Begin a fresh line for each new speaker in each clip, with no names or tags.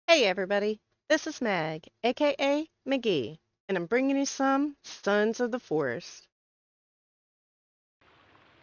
Hey everybody, this is Mag, aka McGee, and I'm bringing you some Sons of the Forest.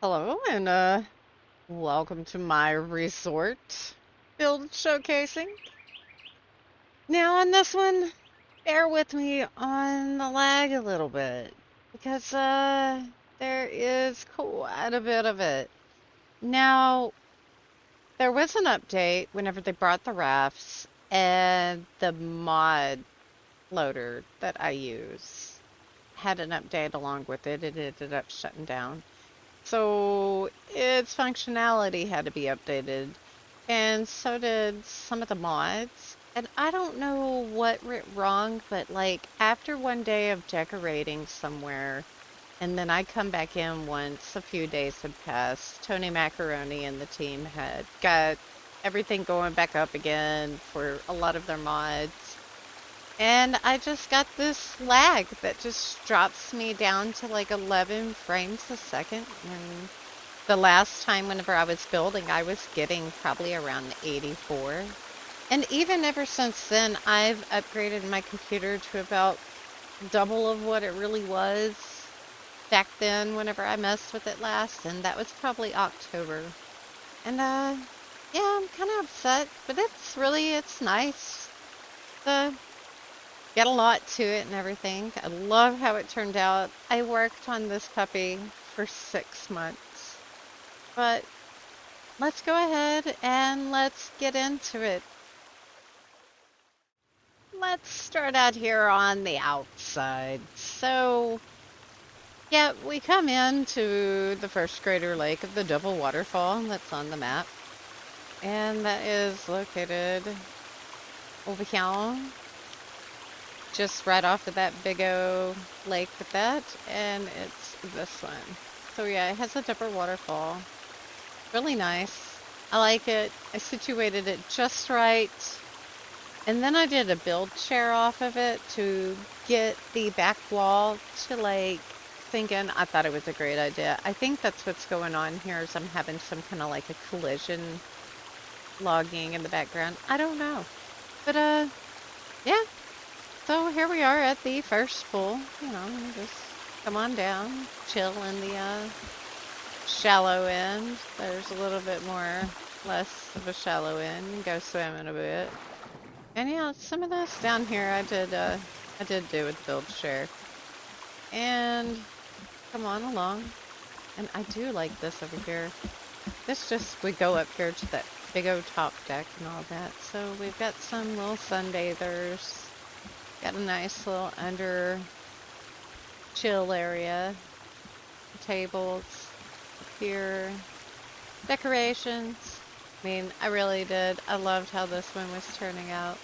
Hello, and welcome to my resort build showcasing. Now on this one, bear with me on the lag a little bit because there is quite a bit of it. Now, there was an update whenever they brought the rafts and the mod loader that I use had an update along with it. It ended up shutting down. So its functionality had to be updated. And so did some of the mods. And I don't know what went wrong, but like after one day of decorating somewhere, and then I come back in once a few days had passed, Tony Macaroni and the team had got everything going back up again for a lot of their mods. And I just got this lag that just drops me down to like 11 frames a second. And the last time, whenever I was building, I was getting probably around 84. And even ever since then, I've upgraded my computer to about double of what it really was back then whenever I messed with it last. And that was probably October. And yeah, I'm kind of upset, but it's nice. The Got a lot to it and everything. I love how it turned out. I worked on this puppy for 6 months. But let's go ahead and let's get into it. Let's start out here on the outside. So, yeah, we come into the first crater lake of the double waterfall that's on the map. And that is located over here, just right off of that big O lake with that, and it's this one. So yeah, it has a double waterfall. Really nice. I like it. I situated it just right. And then I did a build share off of it to get the back wall to like thinking. I thought it was a great idea. I think that's what's going on here is I'm having some kind of like a collision logging in the background. I don't know. But yeah. So here we are at the first pool. You know, just come on down, chill in the shallow end. There's a little bit more, less of a shallow end. You can go swimming a bit. And yeah, some of this down here I did do with build share. And come on along. And I do like this over here. This just would go up here to that big old top deck and all that. So we've got some little sunbathers. Got a nice little under chill area. Tables here. Decorations. I mean, I really did. I loved how this one was turning out.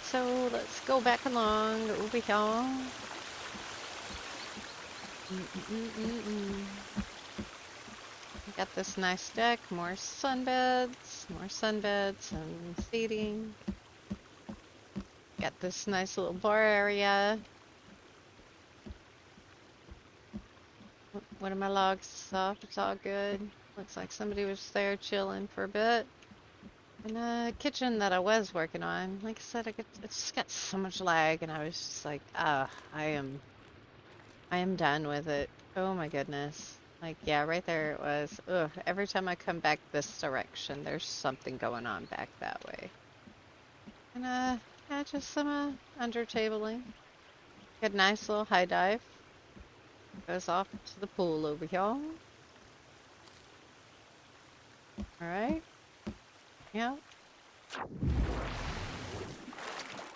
So let's go back along over here. Got this nice deck, more sunbeds and seating. Got this nice little bar area. One of my logs is off. It's all good. Looks like somebody was there chilling for a bit. And the kitchen that I was working on, like I said, it just got so much lag, and I was just like, I am done with it. Oh my goodness. Like, yeah, right there it was. Ugh, every time I come back this direction, there's something going on back that way. And yeah, just some under tabling. Got a nice little high dive. Goes off to the pool over here. Alright. Yeah.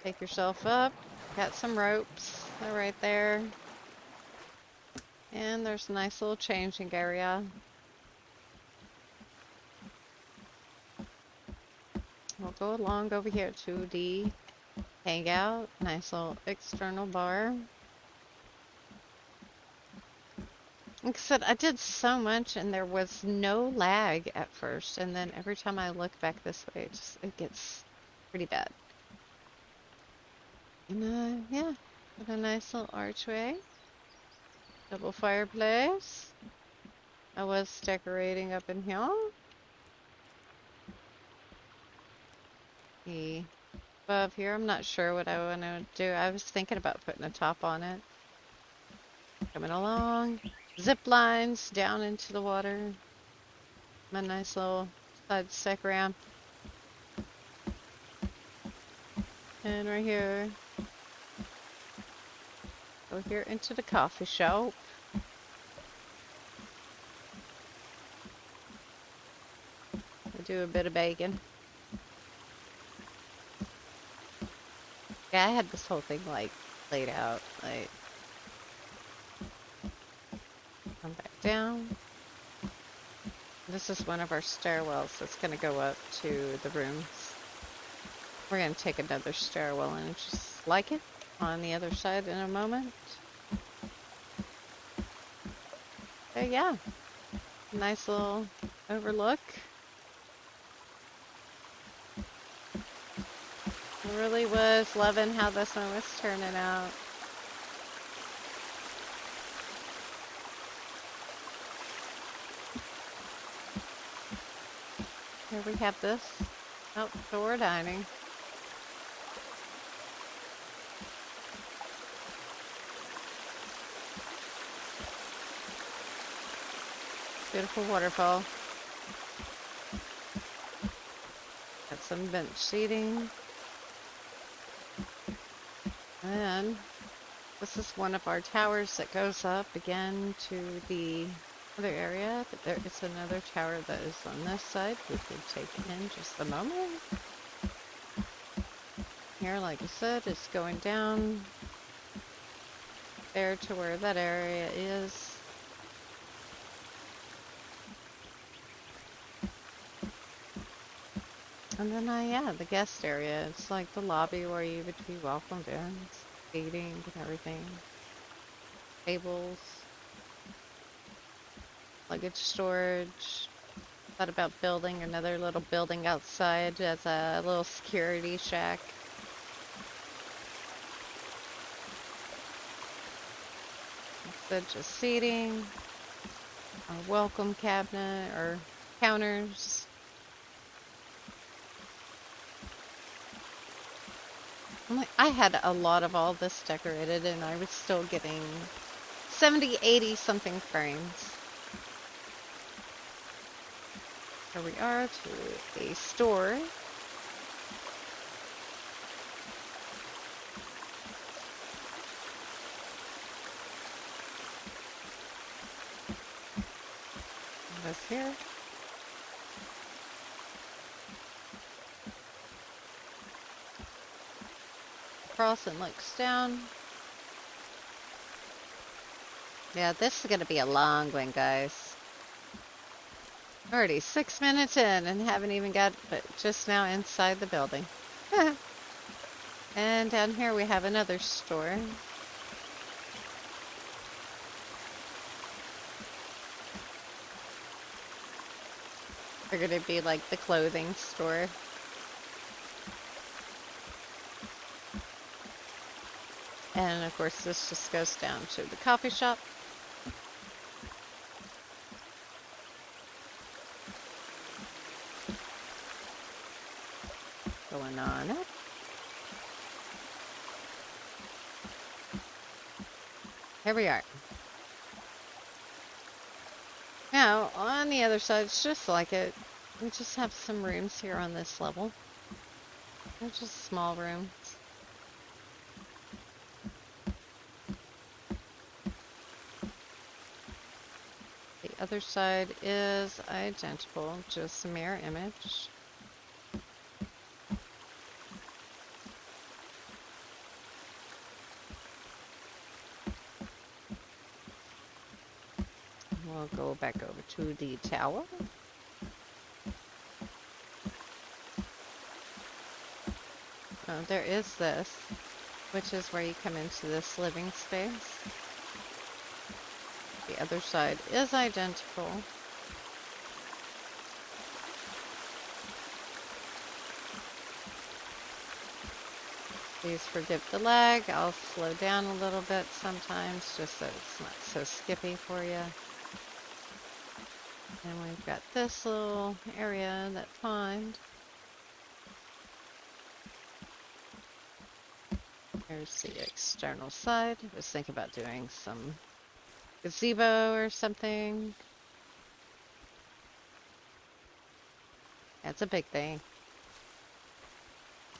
Take yourself up. Got some ropes. They're right there. And there's a nice little changing area. We'll go along over here to the hangout. Nice little external bar. Like I said, I did so much and there was no lag at first. And then every time I look back this way, it gets pretty bad. And yeah, got a nice little archway. Double fireplace. I was decorating up in here. The above here. I'm not sure what I want to do. I was thinking about putting a top on it. Coming along. Zip lines down into the water. My nice little side stick ramp. And right here. Go here into the coffee shop. We'll do a bit of bacon. Yeah, I had this whole thing like laid out. Like, come back down. This is one of our stairwells that's going to go up to the rooms. We're going to take another stairwell and just like it on the other side in a moment. So yeah, nice little overlook. I really was loving how this one was turning out. Here we have this outdoor dining. Beautiful waterfall. Got some bench seating. And this is one of our towers that goes up again to the other area, but there is another tower that is on this side we could take in just a moment. Here, like I said, it's going down there to where that area is. And then, yeah, the guest area. It's like the lobby where you would be welcomed in. Seating and everything. Tables. Luggage storage. Thought about building another little building outside as a little security shack. Instead, just seating. Our welcome cabinet or counters. I had a lot of all this decorated and I was still getting 70, 80 something frames. Here we are to a store. This here. Across and looks down. Yeah, this is going to be a long one, guys. Already 6 minutes in and haven't even got but just now inside the building. And down here we have another store. They're going to be like the clothing store. And of course this just goes down to the coffee shop. Going on up. Here we are. Now, on the other side, it's just like it. We just have some rooms here on this level. They're just small rooms. The other side is identical, just a mirror image. We'll go back over to the tower. Oh, there is this, which is where you come into this living space. The other side is identical. Please forgive the lag. I'll slow down a little bit sometimes just so it's not so skippy for you. And we've got this little area, that pond. Here's the external side. I was thinking about doing some gazebo or something. That's a big thing.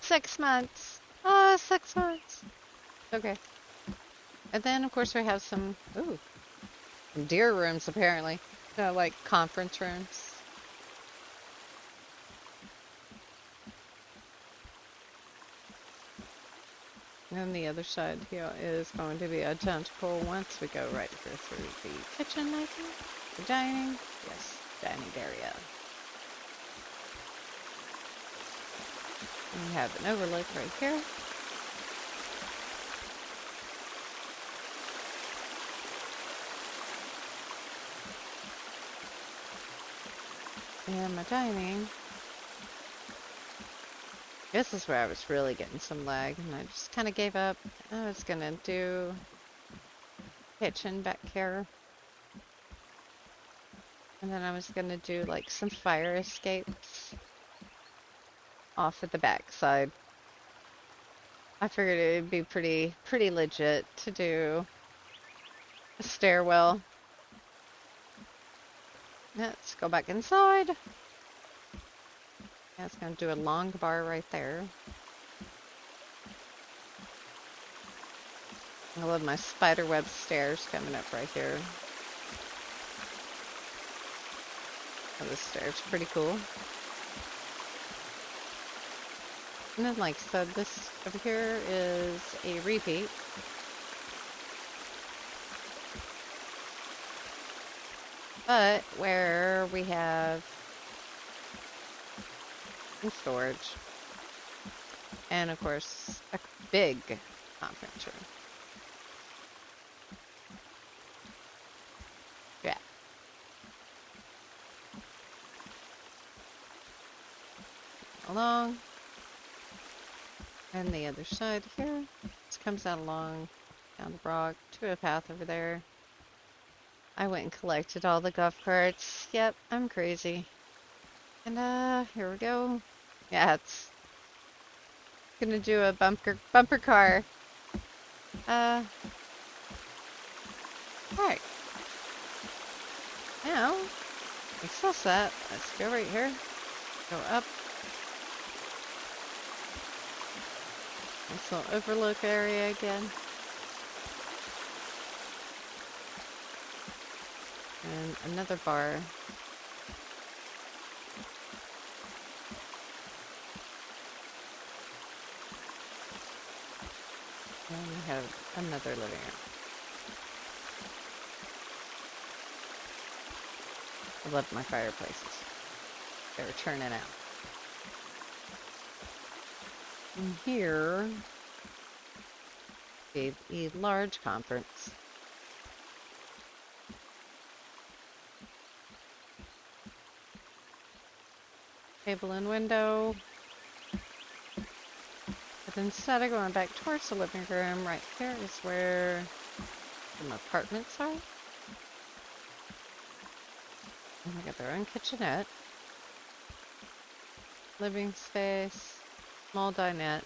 6 months. Oh, 6 months. Okay. And then, of course, we have some deer rooms, apparently. Like conference rooms. And the other side here is going to be identical once we go right through the kitchen, I think. The dining. Yes, dining area. And we have an overlook right here. And my dining. This is where I was really getting some lag, and I just kind of gave up. I was going to do kitchen back here. And then I was going to do like some fire escapes off at the back side. I figured it would be pretty legit to do a stairwell. Let's go back inside. Yeah, it's going to do a long bar right there. I love my spiderweb stairs coming up right here. Oh, this stair's pretty cool. And then, like I said, this over here is a repeat. But where we have some storage. And, of course, a big conference room. Yeah. Along. And the other side here. This comes out along down the rock to a path over there. I went and collected all the golf carts. Yep, I'm crazy. And here we go. Yeah, it's gonna do a bumper car. Alright. Now, access that. Let's go right here. Go up. Nice little overlook area again. And another bar. And we have another living room. I love my fireplaces. They were turning out. And here is a large conference. Table and window. But instead of going back towards the living room, right here is where some apartments are. And they got their own kitchenette. Living space. Small dinette.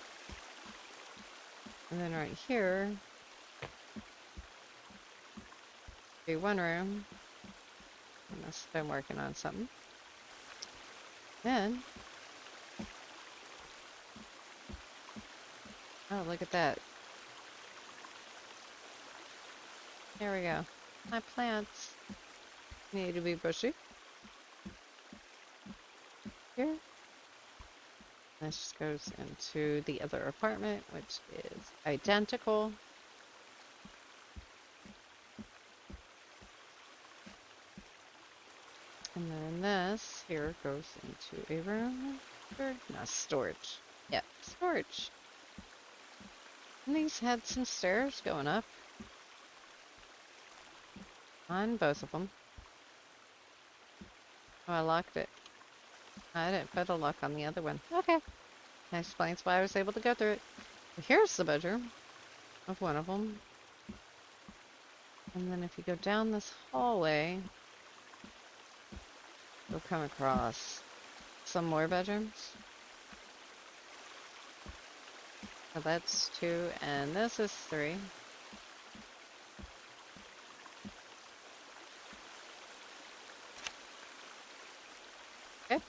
And then right here, be one room. I must have been working on something. Then, oh, look at that. There we go. My plants need to be bushy. Here. This goes into the other apartment, which is identical. And then this here goes into a room. No, storage. Yep, storage. And these had some stairs going up. On both of them. Oh, I locked it. I didn't put a lock on the other one. Okay. That explains why I was able to go through it. Here's the bedroom of one of them. And then if you go down this hallway, you'll come across some more bedrooms. So that's 2, and this is 3. Okay,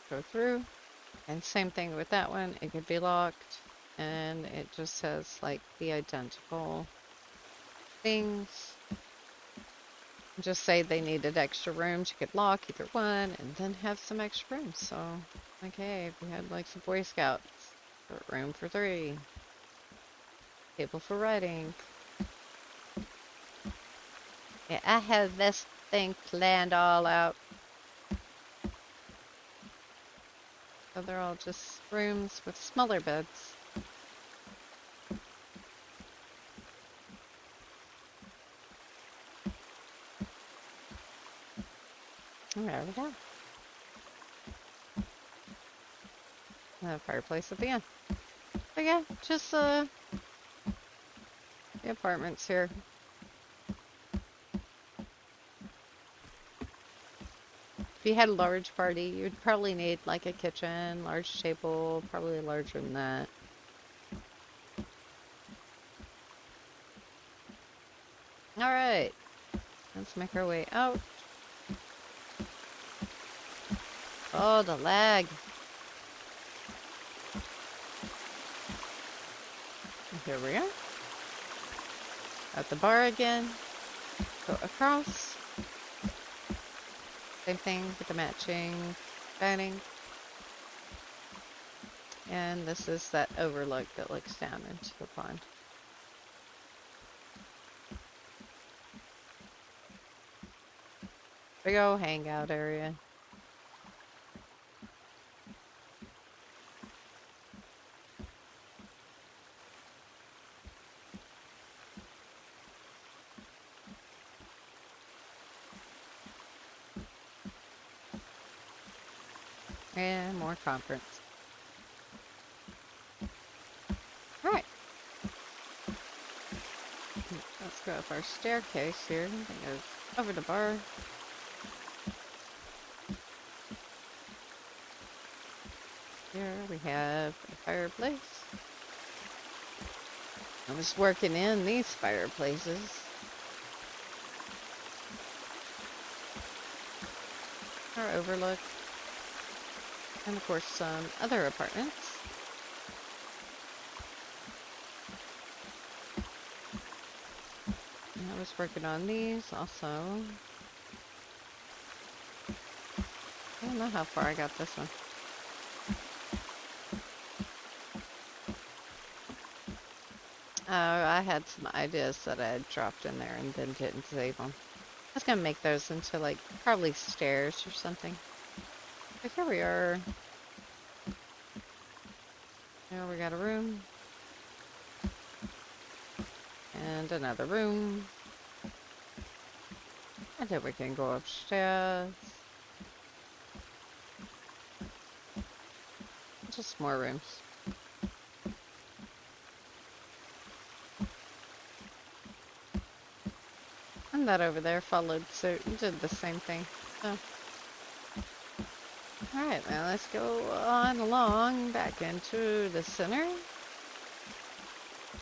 go through. And same thing with that one. It could be locked, and it just says like the identical things. Just say they needed extra rooms. You could lock either one and then have some extra rooms. So, okay, if we had like some Boy Scouts, room for 3, table for writing. Yeah, I had this thing planned all out. So they're all just rooms with smaller beds. And there we go. And a fireplace at the end. But yeah, just the apartments here. If you had a large party, you'd probably need like a kitchen, large table, probably larger than that. All right, let's make our way out. Oh, the lag. Here we are. At the bar again. Go across. Same thing with the matching dining. And this is that overlook that looks down into the pond. Big old hangout area. And more conference. Alright. Let's go up our staircase here. That goes over the bar. Here we have a fireplace. I was working in these fireplaces. Our overlook. And of course some other apartments. And I was working on these also. I don't know how far I got this one. I had some ideas that I had dropped in there and then didn't save them. I was gonna make those into like probably stairs or something. But here we are. Now we got a room. And another room. And then we can go upstairs. Just more rooms. And that over there followed suit and did the same thing. So. Alright, now let's go on along back into the center.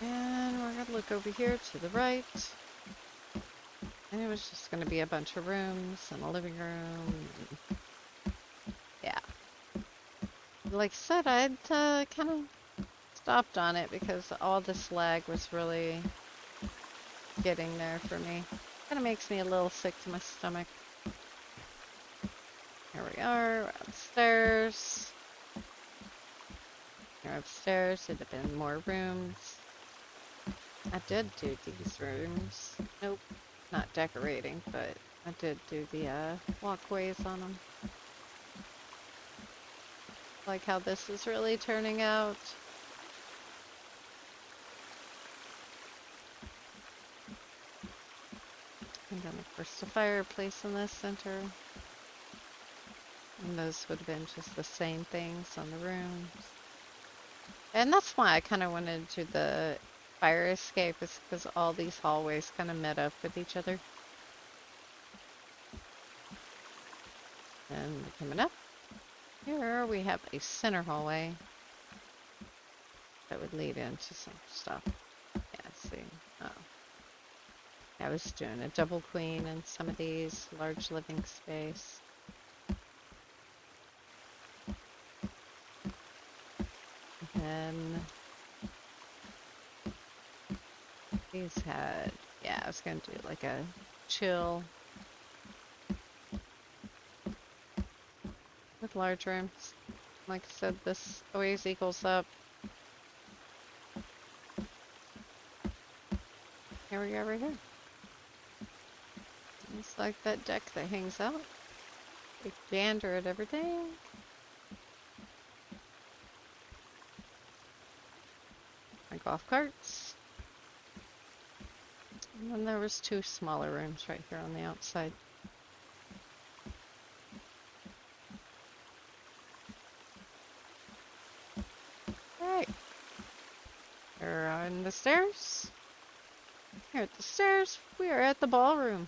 And we're going to look over here to the right. And it was just going to be a bunch of rooms and a living room. Yeah. Like I said, I'd kind of stopped on it because all this lag was really getting there for me. Kind of makes me a little sick to my stomach. Here we are, we're upstairs. Here upstairs, it'd have been more rooms. I did do these rooms. Nope, not decorating, but I did do the walkways on them. Like how this is really turning out. And then of course the fireplace in the center. And those would have been just the same things on the rooms. And that's why I kind of wanted to do the fire escape, is because all these hallways kind of met up with each other. And coming up, here we have a center hallway. that would lead into some stuff. Yeah, see. Oh. I was doing a double queen in some of these, large living space. And then these had, yeah, I was gonna do like a chill with large rooms. Like I said, this always equals up. Here we go, right here. It's like that deck that hangs out. Take gander at everything. My golf carts. And then there was 2 smaller rooms right here on the outside. Alright. We're on the stairs. Here at the stairs, we are at the ballroom.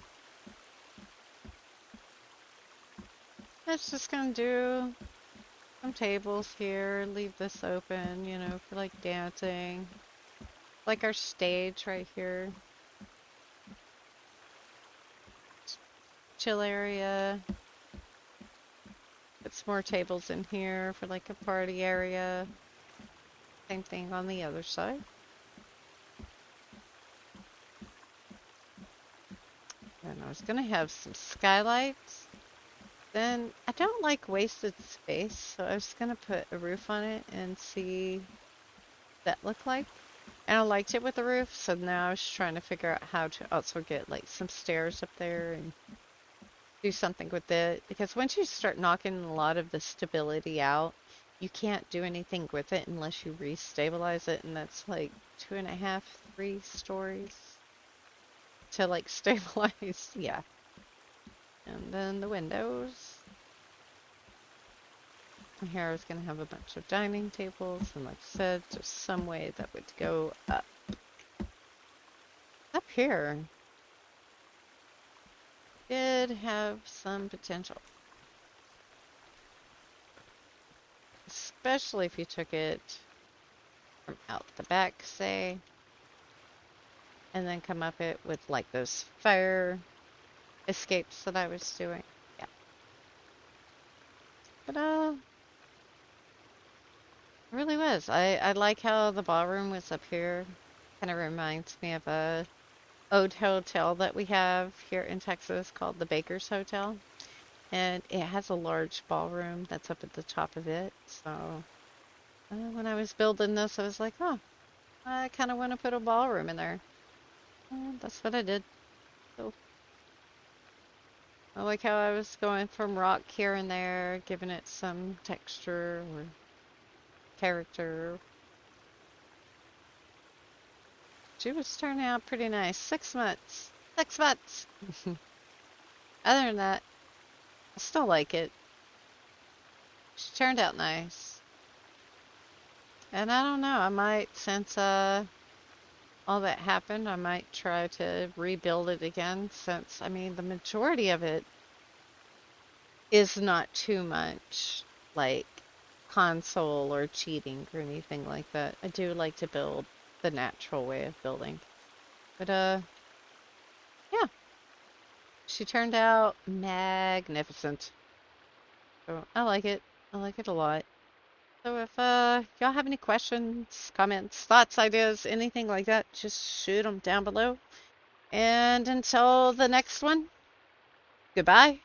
It's just gonna do some tables here, leave this open, you know, for like dancing. Like our stage right here. Chill area. Put some more tables in here for like a party area. Same thing on the other side. And I was gonna have some skylights. Then I don't like wasted space, so I was gonna put a roof on it and see what that looked like. And I liked it with the roof, so now I was trying to figure out how to also get like some stairs up there and do something with it. Because once you start knocking a lot of the stability out, you can't do anything with it unless you re-stabilize it, and that's like 2.5, 3 stories to like stabilize. Yeah. And then the windows. And here I was going to have a bunch of dining tables, and like I said, just some way that would go up. Up here did have some potential. Especially if you took it from out the back, say, and then come up it with like those fire escapes that I was doing. Yeah. But it really was. I like how the ballroom was up here. Kind of reminds me of a old hotel that we have here in Texas called the Baker's Hotel. And it has a large ballroom that's up at the top of it. So when I was building this, I was like, oh, I kind of want to put a ballroom in there. And that's what I did. So I like how I was going from rock here and there, giving it some texture or character. She was turning out pretty nice. 6 months. 6 months. Other than that, I still like it. She turned out nice. And I don't know, I might, since all that happened, I might try to rebuild it again, since, I mean, the majority of it is not too much like console or cheating or anything like that. I do like to build the natural way of building. But yeah, she turned out magnificent. So I like it. I like it a lot. So if y'all have any questions, comments, thoughts, ideas, anything like that, just shoot them down below. And until the next one, goodbye.